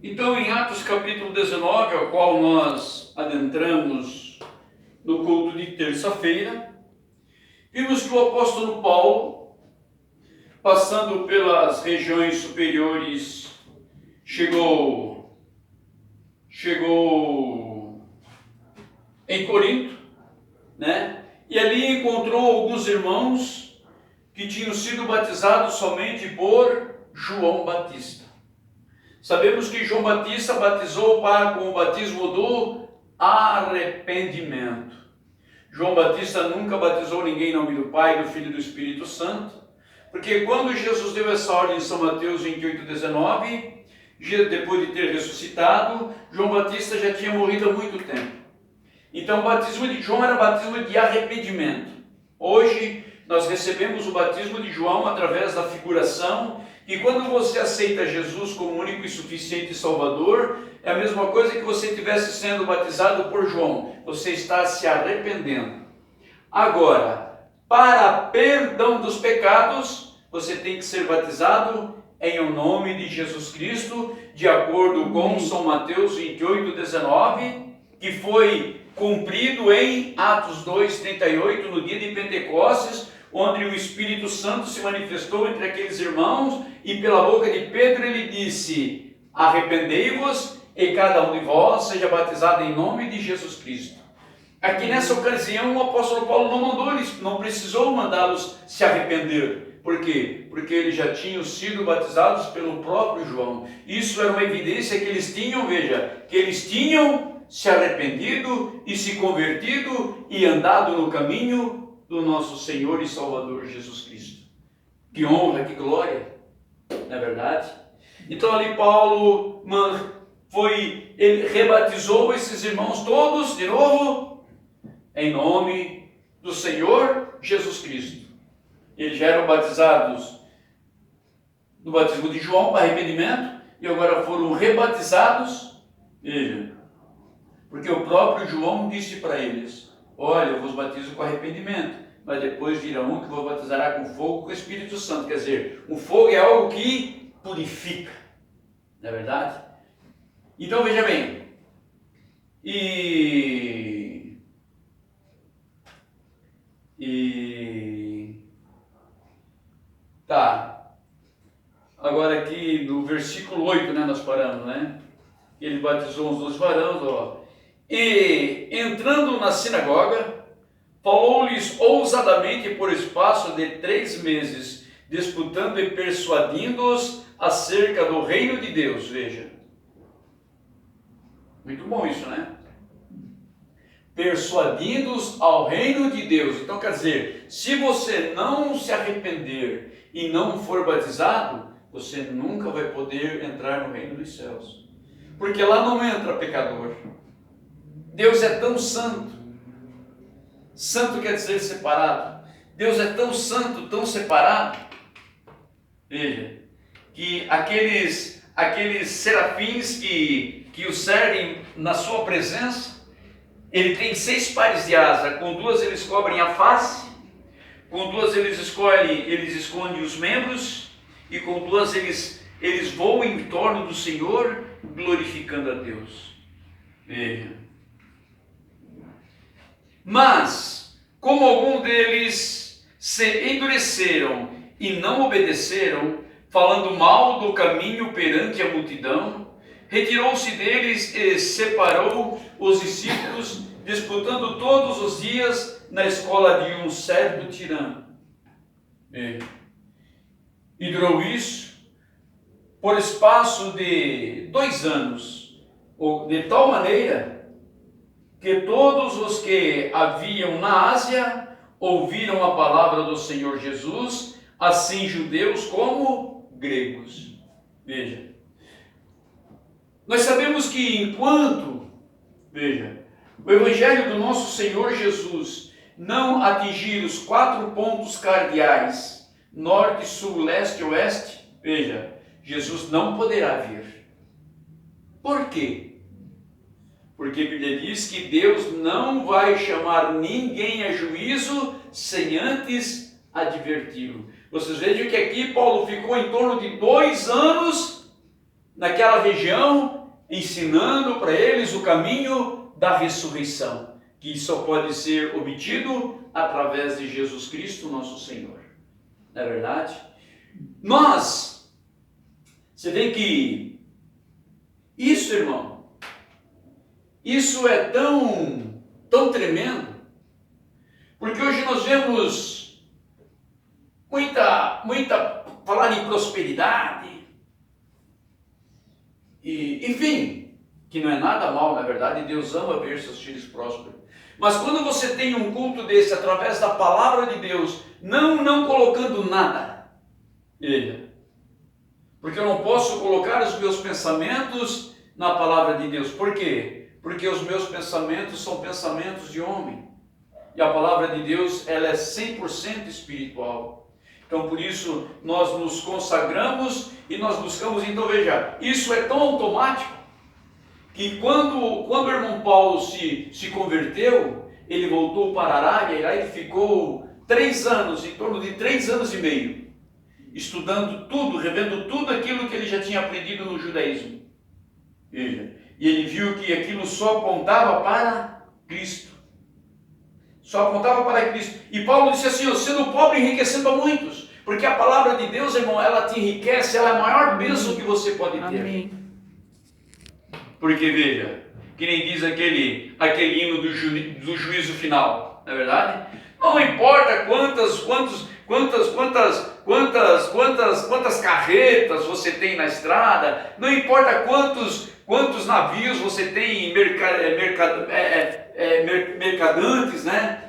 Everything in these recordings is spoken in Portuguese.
Então, em Atos capítulo 19, ao qual nós adentramos no culto de terça-feira, vimos que o apóstolo Paulo, passando pelas regiões superiores, chegou em Corinto, né? E ali encontrou alguns irmãos que tinham sido batizados somente por João Batista. Sabemos que João Batista batizou com o batismo do arrependimento. João Batista nunca batizou ninguém em nome do Pai, do Filho e do Espírito Santo, porque quando Jesus deu essa ordem em São Mateus 28:19, depois de ter ressuscitado, João Batista já tinha morrido há muito tempo. Então o batismo de João era batismo de arrependimento. Hoje nós recebemos o batismo de João através da figuração, e quando você aceita Jesus como único e suficiente Salvador, é a mesma coisa que você estivesse sendo batizado por João. Você está se arrependendo. Agora, para perdão dos pecados, você tem que ser batizado em o nome de Jesus Cristo, de acordo com São Mateus 28:19, que foi cumprido em Atos 2:38, no dia de Pentecostes, onde o Espírito Santo se manifestou entre aqueles irmãos, e pela boca de Pedro ele disse: arrependei-vos e cada um de vós seja batizado em nome de Jesus Cristo. Aqui nessa ocasião o apóstolo Paulo não precisou mandá-los se arrepender. Por quê? Porque eles já tinham sido batizados pelo próprio João. Isso era uma evidência que eles tinham, veja, que eles tinham se arrependido e se convertido e andado no caminho do nosso Senhor e Salvador Jesus Cristo. Que honra, que glória, não é verdade? Então ali Paulo ele rebatizou esses irmãos todos de novo em nome do Senhor Jesus Cristo. Eles já eram batizados no batismo de João para arrependimento e agora foram rebatizados, veja, porque o próprio João disse para eles: olha, eu vos batizo com arrependimento, mas depois virá um que vos batizará com fogo, com o Espírito Santo. Quer dizer, o fogo é algo que purifica, não é verdade? Então veja bem, tá, agora aqui no versículo 8, né, nós paramos, né? Ele batizou os 12 varões, ó. E entrando na sinagoga, falou-lhes ousadamente por espaço de 3 meses, disputando e persuadindo-os acerca do reino de Deus. Veja, muito bom isso, né? Persuadindo-os ao reino de Deus. Então quer dizer, se você não se arrepender e não for batizado, você nunca vai poder entrar no reino dos céus, porque lá não entra pecador. Deus é tão santo. Santo quer dizer separado. Deus é tão santo, tão separado. Veja, que aqueles serafins que o servem na sua presença, ele tem 6 pares de asa. Com 2 eles cobrem a face, com 2 eles escondem os membros, e com 2 eles voam em torno do Senhor, glorificando a Deus. Veja. Mas, como alguns deles se endureceram e não obedeceram, falando mal do caminho perante a multidão, retirou-se deles e separou os discípulos, disputando todos os dias na escola de um certo tirano. E durou isso por espaço de 2 anos, de tal maneira que todos os que haviam na Ásia ouviram a palavra do Senhor Jesus, assim judeus como gregos. Veja, nós sabemos que enquanto, o Evangelho do nosso Senhor Jesus não atingir os 4 pontos cardeais, norte, sul, leste e oeste, veja, Jesus não poderá vir. Por quê? Porque a Bíblia diz que Deus não vai chamar ninguém a juízo sem antes adverti-lo. Vocês vejam que aqui Paulo ficou em torno de 2 anos naquela região, ensinando para eles o caminho da ressurreição, que só pode ser obtido através de Jesus Cristo, nosso Senhor. Não é verdade? Você vê que isso, irmão, isso é tão tremendo, porque hoje nós vemos muita falar em prosperidade, e, enfim, que não é nada mal, na verdade, Deus ama ver seus filhos prósperos. Mas quando você tem um culto desse, através da palavra de Deus, não colocando nada, veja, porque eu não posso colocar os meus pensamentos na palavra de Deus. Por quê? Porque os meus pensamentos são pensamentos de homem. E a palavra de Deus, ela é 100% espiritual. Então, por isso, nós nos consagramos e nós buscamos. Então, veja, isso é tão automático que quando o irmão Paulo se converteu, ele voltou para a Arábia, e lá ele ficou 3 anos, em torno de 3 anos e meio, estudando tudo, revendo tudo aquilo que ele já tinha aprendido no judaísmo. Veja, e ele viu que aquilo só apontava para Cristo. Só apontava para Cristo. E Paulo disse assim, sendo pobre enriquecendo a muitos. Porque a palavra de Deus, irmão, ela te enriquece, ela é a maior bênção que você pode ter. Amém. Porque veja, que nem diz aquele hino do juízo final, não é verdade? Não importa quantas carretas você tem na estrada, não importa quantos navios você tem mercadantes, né?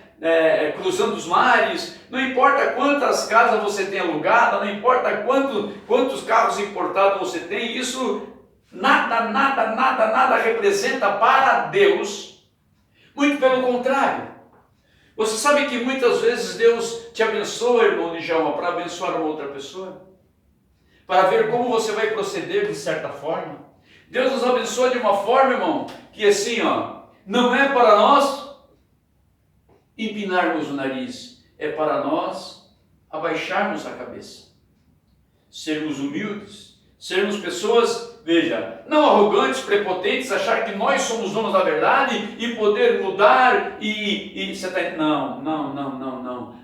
Cruzando os mares, não importa quantas casas você tem alugada, não importa quantos carros importados você tem, isso nada representa para Deus. Muito pelo contrário. Você sabe que muitas vezes Deus te abençoa, irmão Djalma, para abençoar uma outra pessoa, para ver como você vai proceder de certa forma. Deus nos abençoa de uma forma, irmão, que assim, não é para nós empinarmos o nariz, é para nós abaixarmos a cabeça, sermos humildes, sermos pessoas, veja, não arrogantes, prepotentes, achar que nós somos donos da verdade e poder mudar e você está... Não.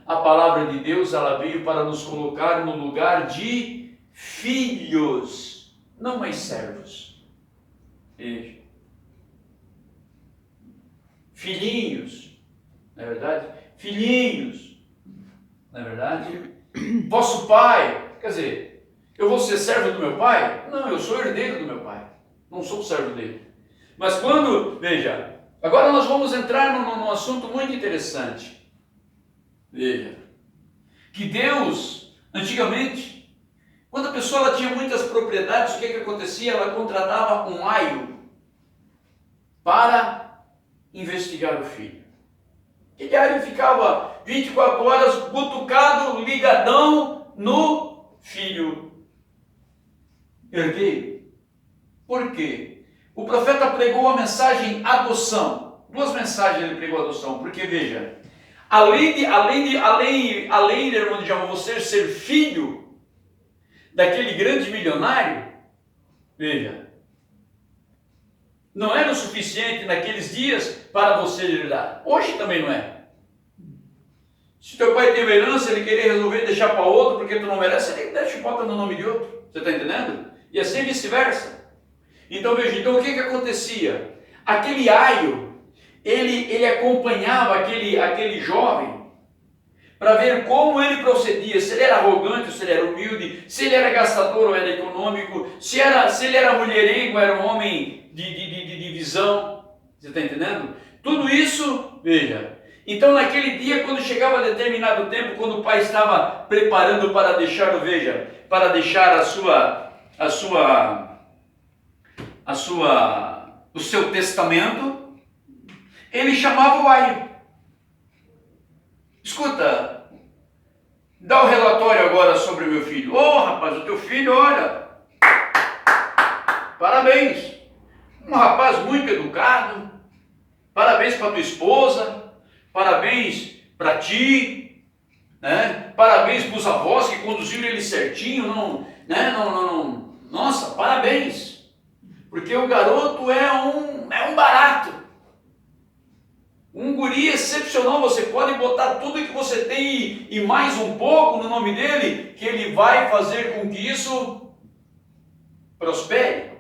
A palavra de Deus, ela veio para nos colocar no lugar de filhos, não mais servos. Veja. Filhinhos, não é verdade? Filhinhos, não é verdade? Vosso pai, quer dizer, eu vou ser servo do meu pai? Não, eu sou herdeiro do meu pai. Não sou servo dele. Mas veja, agora nós vamos entrar num assunto muito interessante. Veja, que Deus, antigamente, quando a pessoa tinha muitas propriedades, o que acontecia? Ela contratava um aio para investigar o filho. Aquele aio ficava 24 horas butucado, ligadão no filho herdeiro. Por quê? O profeta pregou a mensagem adoção. 2 mensagens ele pregou adoção. Porque veja, além de irmão de Djalma, você ser filho daquele grande milionário, veja, não era o suficiente naqueles dias para você herdar. Hoje também não é. Se teu pai tem uma herança, ele querer resolver deixar para outro porque tu não merece, ele deixa e bota no nome de outro. Você está entendendo? E assim vice-versa. Então veja, o que acontecia? Aquele aio, ele acompanhava aquele jovem para ver como ele procedia, se ele era arrogante ou se ele era humilde, se ele era gastador ou era econômico, se ele era mulherengo, era um homem de visão. Você está entendendo? Tudo isso, veja. Então naquele dia, quando chegava determinado tempo, quando o pai estava preparando para deixar o seu testamento, ele chamava o aio. Escuta, dá o relatório agora sobre o meu filho. Rapaz, o teu filho, olha, parabéns, um rapaz muito educado, parabéns para tua esposa, parabéns para ti, né? Parabéns para os avós que conduziram ele certinho, nossa, parabéns. Porque o garoto é um barato. Um guri excepcional, você pode botar tudo que você tem e mais um pouco no nome dele, que ele vai fazer com que isso prospere.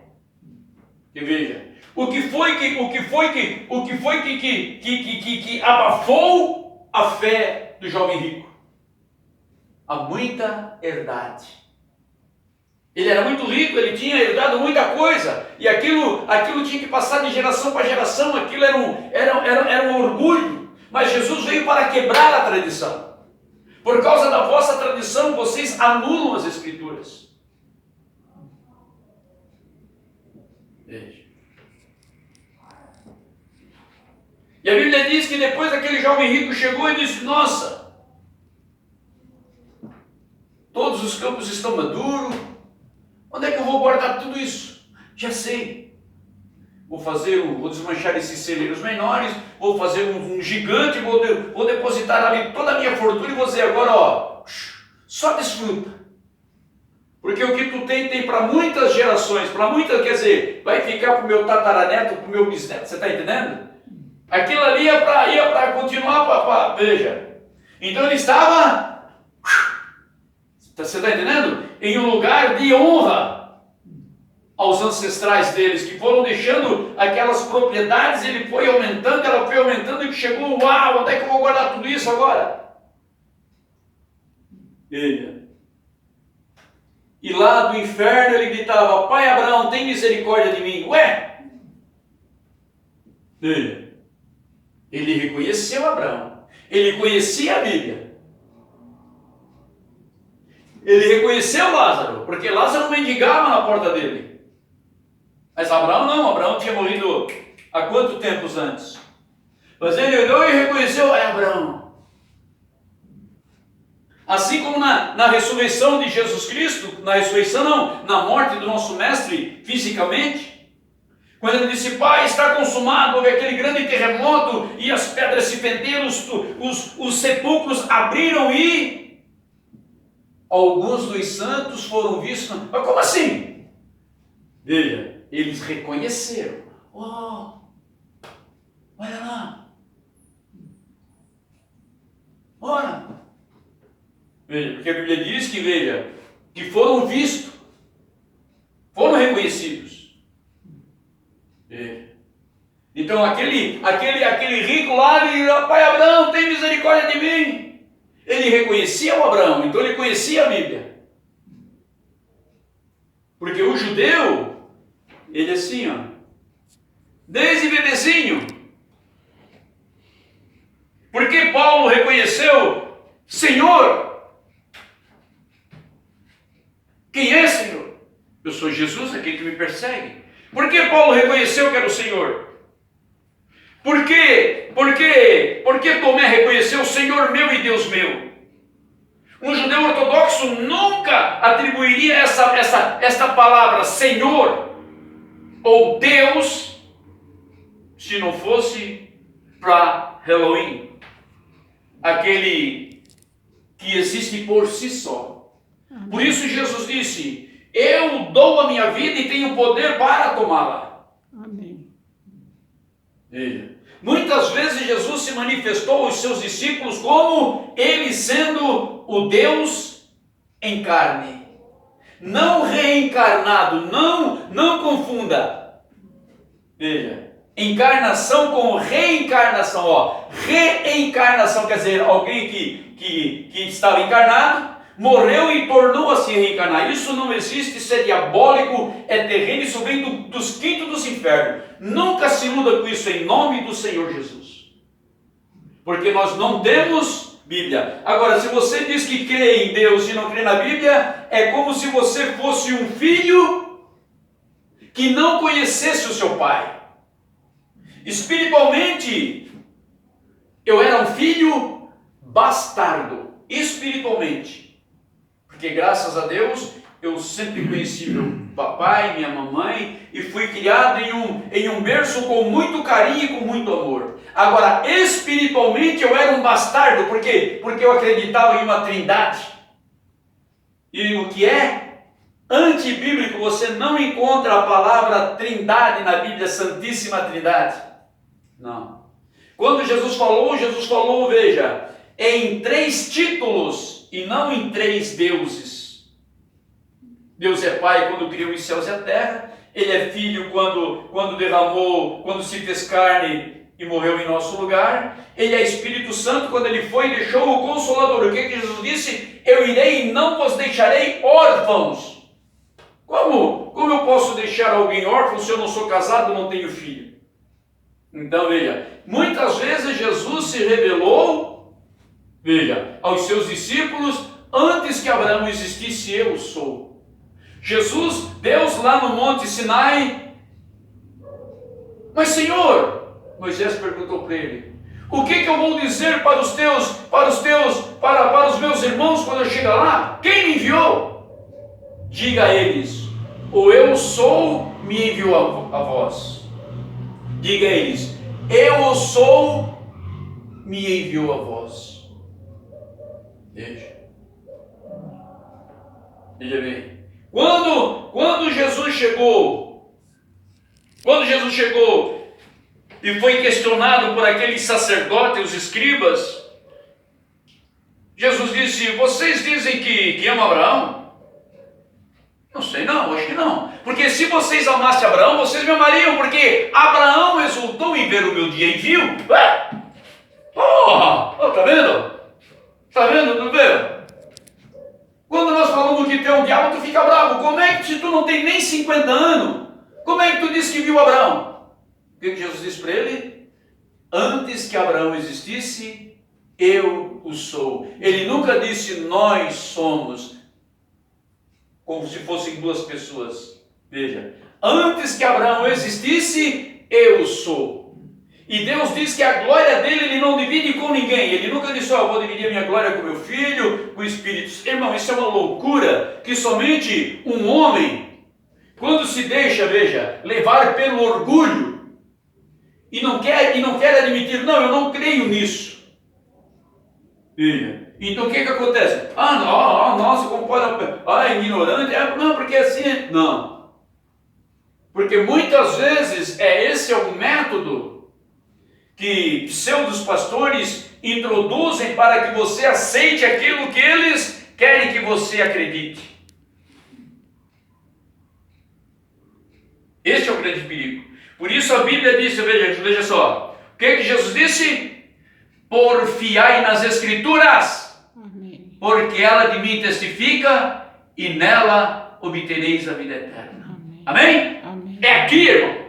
E veja, o que foi que abafou a fé do jovem rico? A muita herdade. Ele era muito rico, ele tinha herdado muita coisa, e aquilo tinha que passar de geração para geração, aquilo era um orgulho. Mas Jesus veio para quebrar a tradição. Por causa da vossa tradição, vocês anulam as Escrituras. Veja. E a Bíblia diz que depois aquele jovem rico chegou e disse: nossa, todos os campos estão maduros, onde é que eu vou guardar tudo isso? Já sei. Vou desmanchar esses celeiros menores, vou fazer um gigante, vou depositar ali toda a minha fortuna e vou dizer agora, ó, só desfruta. Porque o que tu tem para muitas gerações, quer dizer, vai ficar para o meu tataraneto, para o meu bisneto, você está entendendo? Aquilo ali ia para continuar, veja. Então ele estava, você está entendendo? Em um lugar de honra aos ancestrais deles, que foram deixando aquelas propriedades, ela foi aumentando e chegou, uau, onde é que eu vou guardar tudo isso agora? E lá do inferno ele gritava: pai Abraão, tem misericórdia de mim. Ué? Ele reconheceu Abraão, ele conhecia a Bíblia, ele reconheceu Lázaro, porque Lázaro mendigava na porta dele. Mas Abraão não, Abraão tinha morrido há quanto tempo antes? Mas ele olhou e reconheceu: é Abraão. Assim como na ressurreição de Jesus Cristo, na morte do nosso mestre fisicamente, quando ele disse: pai, está consumado, houve aquele grande terremoto e as pedras se fenderam, os sepulcros abriram e alguns dos santos foram vistos. Mas como assim? Veja, eles reconheceram. Oh, olha lá. Ora. Veja, porque a Bíblia diz que, veja, que foram vistos, foram reconhecidos. Veja. Então aquele rico lá, pai Abraão, tem misericórdia de mim. Ele reconhecia o Abraão, então ele conhecia a Bíblia. Porque o judeu, ele assim, ó, desde bebezinho. Porque Paulo reconheceu: Senhor. Quem é, Senhor? Eu sou Jesus, aquele que me persegue. Por que Paulo reconheceu que era o Senhor? Por que Tomé reconheceu: Senhor meu e Deus meu? Um judeu ortodoxo nunca atribuiria esta palavra Senhor ou Deus se não fosse para Halloween, aquele que existe por si só. Por isso Jesus disse: eu dou a minha vida e tenho poder para tomá-la. Amém. Veja, muitas vezes Jesus se manifestou aos seus discípulos como ele sendo o Deus em carne, não reencarnado, não confunda. Veja, encarnação com reencarnação, ó. Reencarnação quer dizer alguém que estava encarnado, morreu e tornou a se reencarnar. Isso não existe, isso é diabólico, é terreno, isso vem dos quintos dos infernos. Nunca se iluda com isso em nome do Senhor Jesus. Porque nós não temos Bíblia. Agora, se você diz que crê em Deus e não crê na Bíblia, é como se você fosse um filho que não conhecesse o seu pai. Espiritualmente, eu era um filho bastardo, espiritualmente. Porque graças a Deus, eu sempre conheci meu papai, minha mamãe, e fui criado em um berço com muito carinho e com muito amor. Agora, espiritualmente, eu era um bastardo. Por quê? Porque eu acreditava em uma trindade. E o que é? antibíblico, você não encontra a palavra trindade na Bíblia, Santíssima Trindade. Não. Quando Jesus falou, veja, em 3 títulos e não em 3 deuses. Deus é Pai quando criou os céus e a terra. Ele é Filho quando se fez carne e morreu em nosso lugar. Ele é Espírito Santo quando ele foi e deixou o Consolador. O que Jesus disse? Eu irei e não vos deixarei órfãos. Como eu posso deixar alguém órfão se eu não sou casado e não tenho filho? Então veja, muitas vezes Jesus se revelou, veja, aos seus discípulos antes que Abraão existisse. Eu sou. Jesus, Deus lá no Monte Sinai, mas Senhor, Moisés perguntou para ele, o que eu vou dizer para os meus irmãos quando eu chegar lá? Quem me enviou? Diga a eles, o eu sou me enviou a vós. Diga a eles, eu sou me enviou a vós. Veja bem. Quando Jesus chegou e foi questionado por aqueles sacerdotes, os escribas, Jesus disse, vocês dizem que amam Abraão? Não sei não, acho que não. Porque se vocês amassem Abraão, vocês me amariam, porque Abraão exultou em ver o meu dia e viu. Tá vendo? Tá vendo? Não vê? Quando nós falamos que tu é um diabo, tu fica bravo. Como é que, se tu não tem nem 50 anos, como é que tu disse que viu Abraão? O que Jesus disse para ele? Antes que Abraão existisse, eu o sou. Ele nunca disse nós somos, como se fossem 2 pessoas. Veja, antes que Abraão existisse, eu sou. E Deus diz que a glória dele ele não divide com ninguém. Ele nunca disse, eu vou dividir a minha glória com meu filho, com o Espírito. Irmão, isso é uma loucura que somente um homem, quando se deixa, veja, levar pelo orgulho e não quer admitir, não, eu não creio nisso. Veja. Então o que acontece? Nossa, como pode... é ignorante. Não, porque assim... Não. Porque muitas vezes esse é o método que pseudos pastores introduzem para que você aceite aquilo que eles querem que você acredite. Esse é o grande perigo. Por isso a Bíblia diz, veja só, o que Jesus disse? Porfiai nas Escrituras, amém, porque ela de mim testifica e nela obtereis a vida eterna. Amém? Amém? É aqui, irmão.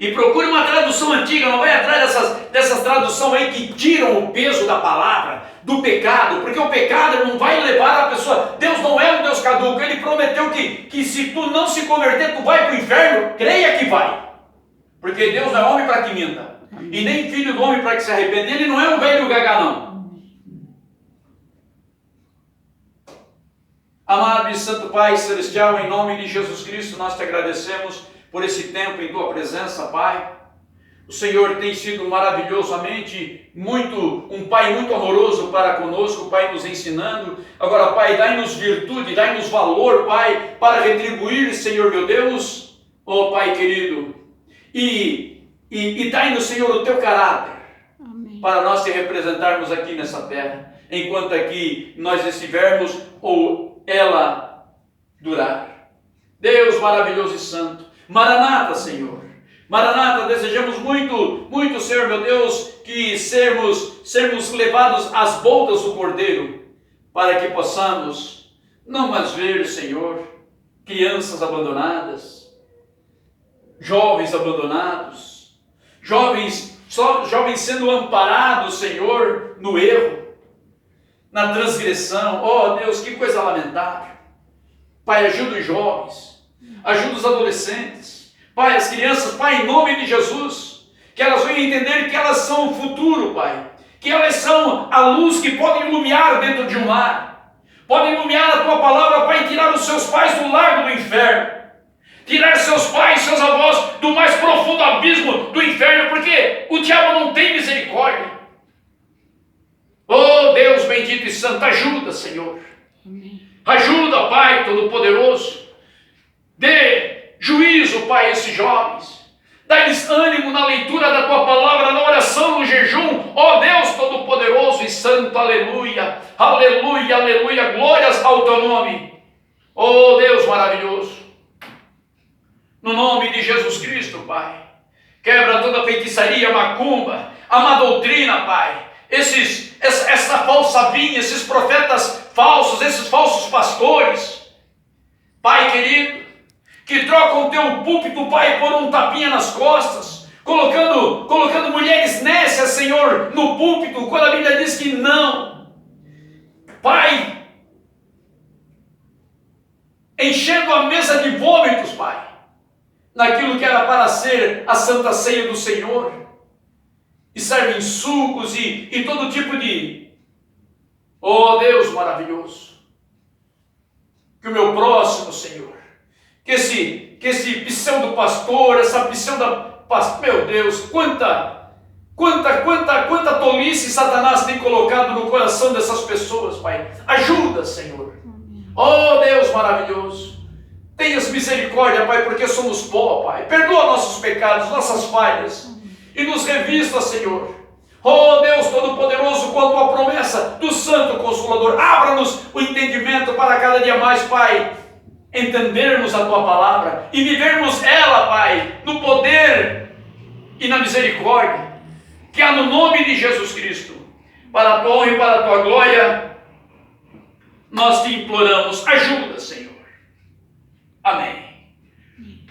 E procure uma tradução antiga, não vai atrás dessas traduções aí que tiram o peso da palavra, do pecado, porque o pecado não vai levar a pessoa. Deus não é um Deus caduco, Ele prometeu que se tu não se converter, tu vai para o inferno, creia que vai. Porque Deus não é homem para que minta, e nem filho do homem para que se arrependa. Ele não é um velho gaga, não. Amado e Santo Pai Celestial, em nome de Jesus Cristo, nós te agradecemos por esse tempo em tua presença, Pai. O Senhor tem sido maravilhosamente um Pai muito amoroso para conosco, Pai, nos ensinando. Agora, Pai, dai-nos virtude, dai-nos valor, Pai, para retribuir, Senhor meu Deus, ó Pai querido, e dai-nos, Senhor, o teu caráter, amém, para nós te representarmos aqui nessa terra, enquanto aqui nós estivermos ou ela durar. Deus maravilhoso e santo, Maranata, Senhor. Maranata, desejamos muito, muito, Senhor, meu Deus, que sermos levados às bodas do Cordeiro, para que possamos não mais ver, Senhor, crianças abandonadas, jovens abandonados, jovens sendo amparados, Senhor, no erro, na transgressão. Oh, Deus, que coisa lamentável. Pai, ajuda os jovens, ajuda os adolescentes, Pai, as crianças, Pai, em nome de Jesus, que elas venham entender que elas são o futuro, Pai, que elas são a luz que podem iluminar dentro de um lar, podem iluminar a Tua palavra, Pai, e tirar os seus pais do lago do inferno, tirar seus pais, seus avós do mais profundo abismo do inferno, porque o diabo não tem misericórdia. Oh, Deus bendito e santo, ajuda, Senhor. Amém. Ajuda, Pai Todo-Poderoso. Dê juízo, Pai, a esses jovens. Dá-lhes ânimo na leitura da Tua palavra, na oração, no jejum. Ó Deus Todo-Poderoso e Santo, aleluia, aleluia, aleluia, glórias ao Teu nome. Ó Deus maravilhoso. No nome de Jesus Cristo, Pai. Quebra toda feitiçaria, macumba, a má doutrina, Pai. Essa falsa vinha, esses profetas falsos, esses falsos pastores. Pai querido, que trocam o Teu púlpito, Pai, por um tapinha nas costas, colocando mulheres nécias, Senhor, no púlpito, quando a Bíblia diz que não. Pai, enchendo a mesa de vômitos, Pai, naquilo que era para ser a Santa Ceia do Senhor, e servem sucos e todo tipo de... Oh Deus maravilhoso, que o meu próximo, Senhor, que esse pseudo pastor, essa pseudo meu Deus, quanta tolice Satanás tem colocado no coração dessas pessoas, Pai. Ajuda, Senhor. Oh Deus maravilhoso, tenhas misericórdia, Pai, porque somos pó, Pai. Perdoa nossos pecados, nossas falhas, e nos revista, Senhor. Oh Deus Todo-Poderoso, quanto à promessa do Santo Consolador, abra-nos o entendimento para cada dia mais, Pai, entendermos a Tua palavra e vivermos ela, Pai, no poder e na misericórdia que há no nome de Jesus Cristo. Para a Tua honra e para a Tua glória, nós Te imploramos, ajuda, Senhor. Amém.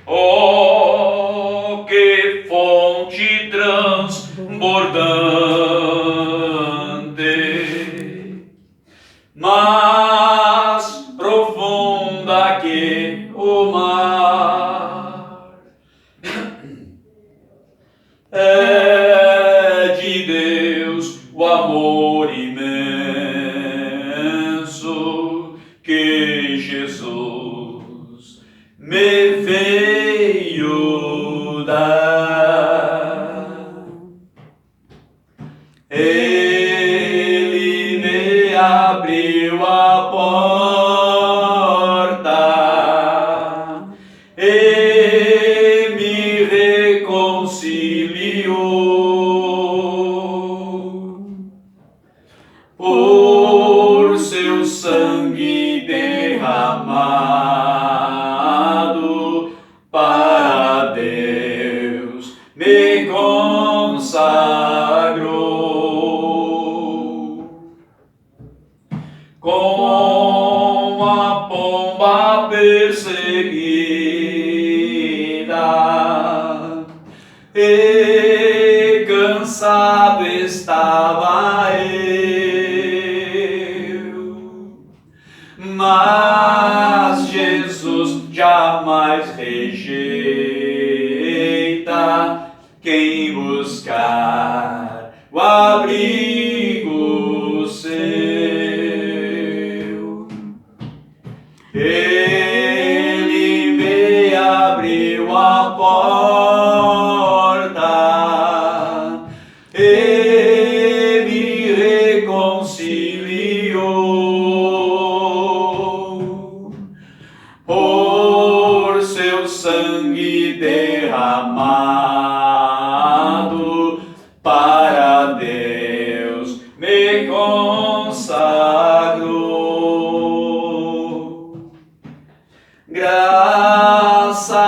Oh, que fonte transbordante, mais profunda que o mar, é de Deus o amor imenso que Jesus me veio dar. Ele me abriu a porta e me reconciliou por seu sangue derramado para Deus me consagrou. Com a pomba perseguida e cansado estava eu, mas Jesus jamais rejeita quem buscar o abrigo seu. Ele me abriu a porta e me reconciliou por seu sangue derramado para Deus me consagrou. Graça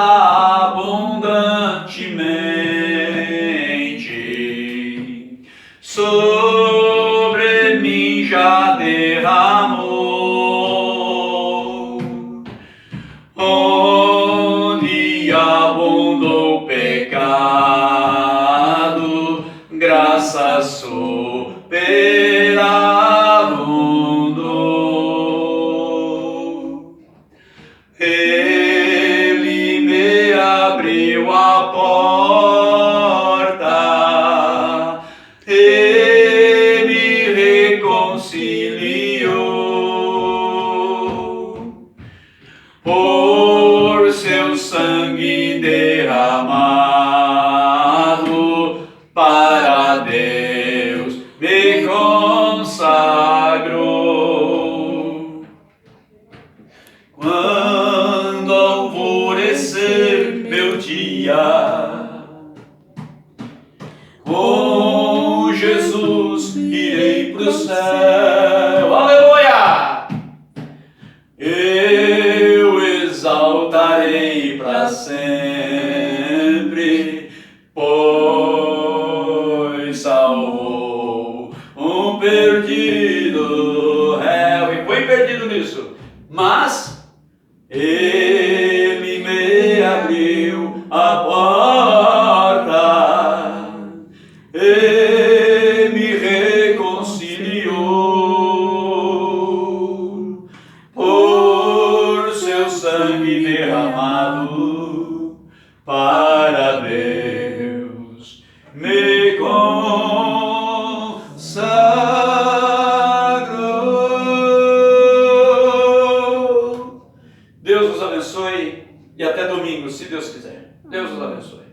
abundantemente sobre mim já derramou, onde abundou o pecado, graça superabundou. Ele me abriu a porta e me reconciliou por seu sangue derramado para Deus me consagrou. meu dia. Com Jesus irei pro céu. Aleluia! Eu exaltarei para sempre, pois salvou um perdido réu. E foi perdido nisso, mas Ele me abriu a porta e me reconciliou por seu sangue derramado para Deus me consagrou. Deus os abençoe e até domingo, se Deus quiser. Deus os abençoe.